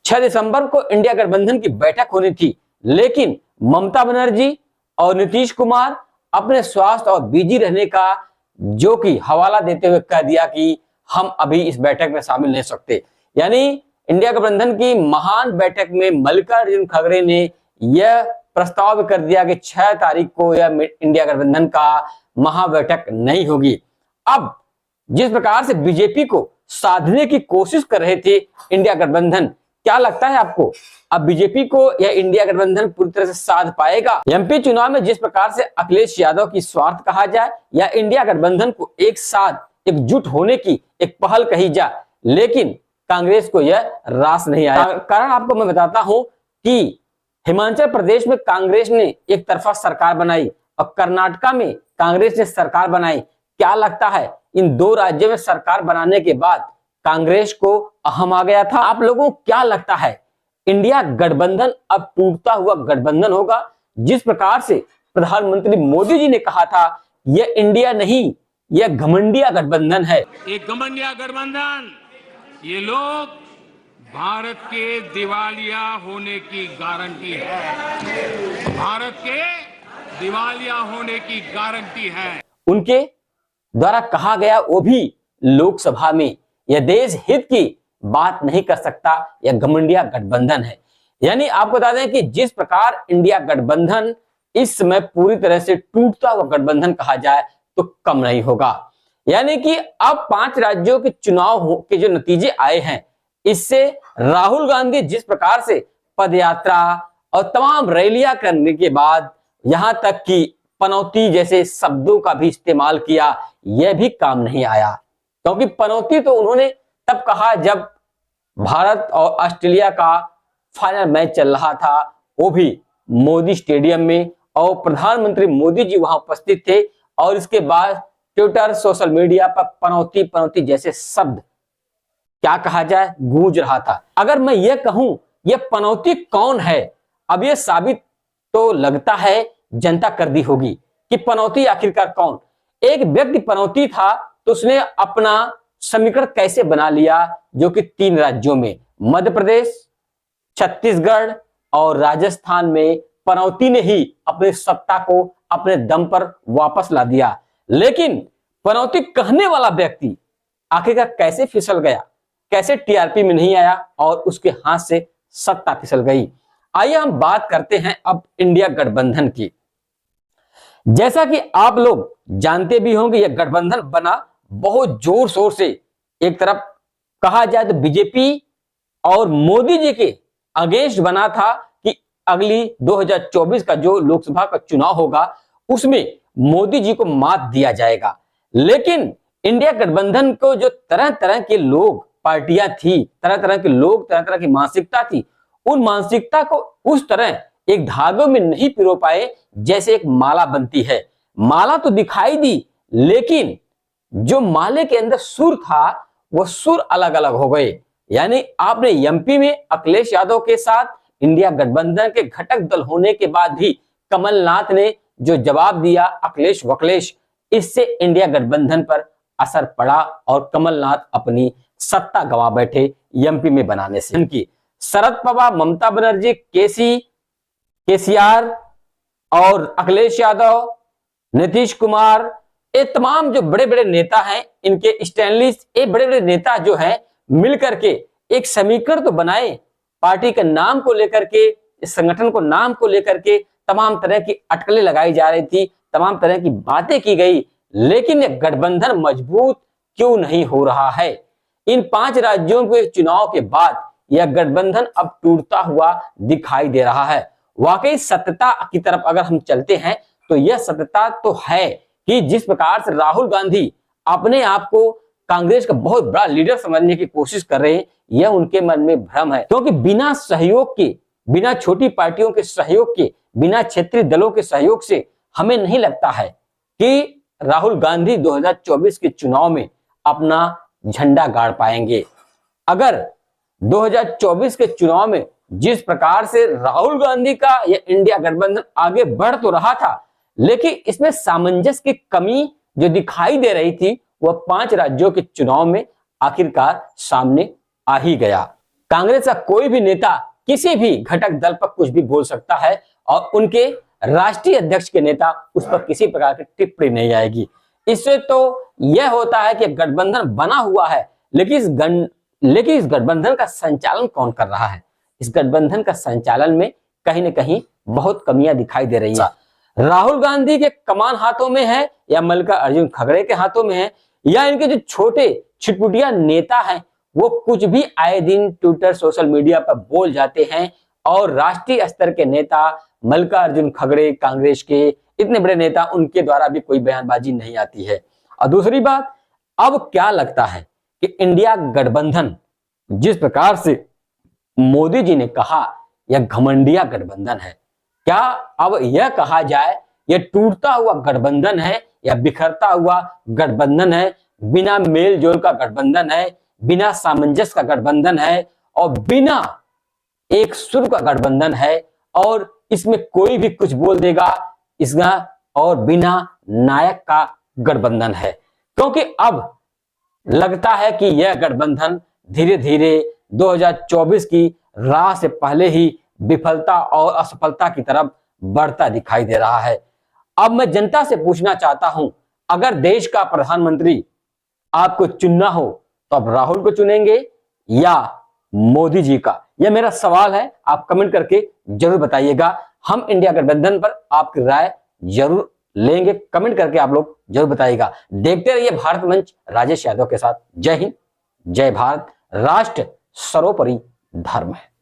6 दिसंबर को इंडिया गठबंधन की बैठक होनी थी, लेकिन ममता बनर्जी और नीतीश कुमार अपने स्वास्थ्य और बिजी रहने का जो कि हवाला देते हुए कह दिया कि हम अभी इस बैठक में शामिल नहीं सकते। यानी इंडिया गठबंधन की महान बैठक में मल्लिकार्जुन खड़गे ने यह प्रस्ताव कर दिया कि 6 तारीख को यह इंडिया गठबंधन का महाबैठक नहीं होगी। अब जिस प्रकार से बीजेपी को साधने की कोशिश कर रहे थे इंडिया गठबंधन, क्या लगता है आपको अब बीजेपी को यह इंडिया गठबंधन पूरी तरह से साध पाएगा? एमपी चुनाव में जिस प्रकार से अखिलेश यादव की स्वार्थ कहा जाए या इंडिया गठबंधन को एक साथ एकजुट होने की एक पहल कही जाए, लेकिन कांग्रेस को यह रास नहीं आया। कारण आपको मैं बताता हूं कि हिमाचल प्रदेश में कांग्रेस ने एक तरफा सरकार बनाई और कर्नाटका में कांग्रेस ने सरकार बनाई। क्या लगता है इन दो राज्यों में सरकार बनाने के बाद कांग्रेस को अहम आ गया था? आप लोगों को क्या लगता है इंडिया गठबंधन अब टूटता हुआ गठबंधन होगा? जिस प्रकार से प्रधानमंत्री मोदी जी ने कहा था यह इंडिया नहीं, यह घमंडिया गठबंधन है। एक घमंडिया गठबंधन, ये लोग भारत के दिवालिया होने की गारंटी है, भारत के दिवालिया होने की गारंटी है। उनके द्वारा कहा गया वो भी लोकसभा में, यह देश हित की बात नहीं कर सकता, यह घमंडिया गठबंधन है। यानी आपको बता दें कि जिस प्रकार इंडिया गठबंधन इस समय पूरी तरह से टूटता हुआ गठबंधन कहा जाए तो कम नहीं होगा। यानी कि अब 5 राज्यों के चुनाव के जो नतीजे आए हैं, इससे राहुल गांधी जिस प्रकार से पदयात्रा और तमाम रैलियां करने के बाद यहां तक कि पनौती जैसे शब्दों का भी इस्तेमाल किया, यह भी काम नहीं आया। क्योंकि पनौती तो उन्होंने तब कहा जब भारत और ऑस्ट्रेलिया का फाइनल मैच चल रहा था, वो भी मोदी स्टेडियम में, और प्रधानमंत्री मोदी जी वहां उपस्थित थे, और इसके बाद ट्विटर सोशल मीडिया पर पनौती पनौती जैसे शब्द क्या कहा जाए गूंज रहा था। अगर मैं ये कहूं ये पनौती कौन है, अब ये साबित तो लगता है जनता कर दी होगी कि पनौती आखिरकार कौन। एक व्यक्ति पनौती था तो उसने अपना समीकरण कैसे बना लिया, जो कि 3 राज्यों में मध्य प्रदेश, छत्तीसगढ़ और राजस्थान में पनौती ने ही अपनी सत्ता को अपने दम पर वापस ला दिया। लेकिन पनौती कहने वाला व्यक्ति आखिरकार कैसे फिसल गया, कैसे टीआरपी में नहीं आया और उसके हाथ से सत्ता फिसल गई। आइए हम बात करते हैं अब इंडिया गठबंधन की। जैसा कि आप लोग जानते भी होंगे यह गठबंधन बना बहुत जोर शोर से, एक तरफ कहा जाए तो बीजेपी और मोदी जी के अगेंस्ट बना था कि अगली 2024 का जो लोकसभा का चुनाव होगा उसमें मोदी जी को मात दिया जाएगा। लेकिन इंडिया गठबंधन को जो तरह तरह के लोग, पार्टियां थी, तरह तरह के लोग, तरह तरह की मानसिकता थी, उन मानसिकता को उस तरह एक धागों में नहीं पिरो पाए जैसे एक माला बनती है। माला तो दिखाई दी, लेकिन जो माले के अंदर सुर था वो सुर अलग अलग हो गए। यानी आपने एमपी में अखिलेश यादव के साथ इंडिया गठबंधन के घटक दल होने के बाद भी कमलनाथ ने जो जवाब दिया अखिलेश वखलेश, इससे इंडिया गठबंधन पर असर पड़ा और कमलनाथ अपनी सत्ता गंवा बैठे एमपी में बनाने से। उनकी शरद पवार, ममता बनर्जी, केसीआर और अखिलेश यादव, नीतीश कुमार, ये तमाम जो बड़े बड़े नेता हैं, इनके स्टैनलिस्ट, ये बड़े बड़े नेता जो हैं मिलकर के एक समीकरण तो बनाए, पार्टी के नाम को लेकर के, इस संगठन को नाम को लेकर के तमाम तरह की अटकलें लगाई जा रही थी, तमाम तरह की बातें की गई, लेकिन यह गठबंधन मजबूत क्यों नहीं हो रहा है? इन 5 राज्यों के चुनाव के बाद यह गठबंधन अब टूटता हुआ दिखाई दे रहा है। वाकई सत्यता की तरफ अगर हम चलते हैं तो यह सत्यता तो है कि जिस प्रकार से राहुल गांधी अपने आप को कांग्रेस का बहुत बड़ा लीडर समझने की कोशिश कर रहे हैं, यह उनके मन में भ्रम है। क्योंकि बिना सहयोग के, बिना छोटी पार्टियों के सहयोग के, बिना क्षेत्रीय दलों के सहयोग से हमें नहीं लगता है कि राहुल गांधी 2024 के चुनाव में अपना झंडा गाड़ पाएंगे। अगर 2024 के चुनाव में जिस प्रकार से राहुल गांधी का यह इंडिया गठबंधन आगे बढ़ तो रहा था, लेकिन इसमें सामंजस्य की कमी जो दिखाई दे रही थी वह 5 राज्यों के चुनाव में आखिरकार सामने आ ही गया। कांग्रेस का कोई भी नेता किसी भी घटक दल पर कुछ भी बोल सकता है और उनके राष्ट्रीय अध्यक्ष के नेता उस पर किसी प्रकार की टिप्पणी नहीं आएगी। इससे तो यह होता है कि गठबंधन बना हुआ है, लेकिन इस गठबंधन का संचालन कौन कर रहा है? इस गठबंधन का संचालन में कहीं ना कहीं बहुत कमियां दिखाई दे रही है। राहुल गांधी के कमान हाथों में है या मल्लिकार्जुन खड़गे के हाथों में है, या इनके जो छोटे छिटपुटिया नेता हैं वो कुछ भी आए दिन ट्विटर सोशल मीडिया पर बोल जाते हैं और राष्ट्रीय स्तर के नेता मल्लिकार्जुन खड़गे, कांग्रेस के इतने बड़े नेता, उनके द्वारा भी कोई बयानबाजी नहीं आती है। और दूसरी बात, अब क्या लगता है कि इंडिया गठबंधन जिस प्रकार से मोदी जी ने कहा यह घमंडिया गठबंधन है, क्या अब यह कहा जाए यह टूटता हुआ गठबंधन है या बिखरता हुआ गठबंधन है, बिना मेल जोल का गठबंधन है, बिना सामंजस्य का गठबंधन है और बिना एक सुर का गठबंधन है और इसमें कोई भी कुछ बोल देगा इसका, और बिना नायक का गठबंधन है? क्योंकि अब लगता है कि यह गठबंधन धीरे धीरे 2024 की राह से पहले ही विफलता और असफलता की तरफ बढ़ता दिखाई दे रहा है। अब मैं जनता से पूछना चाहता हूं, अगर देश का प्रधानमंत्री आपको चुनना हो तो आप राहुल को चुनेंगे या मोदी जी का? यह मेरा सवाल है, आप कमेंट करके जरूर बताइएगा। हम इंडिया गठबंधन पर आपकी राय जरूर लेंगे, कमेंट करके आप लोग जरूर बताइएगा। देखते रहिए भारत मंच राजेश यादव के साथ। जय हिंद, जय भारत। राष्ट्र सर्वोपरि धर्म है।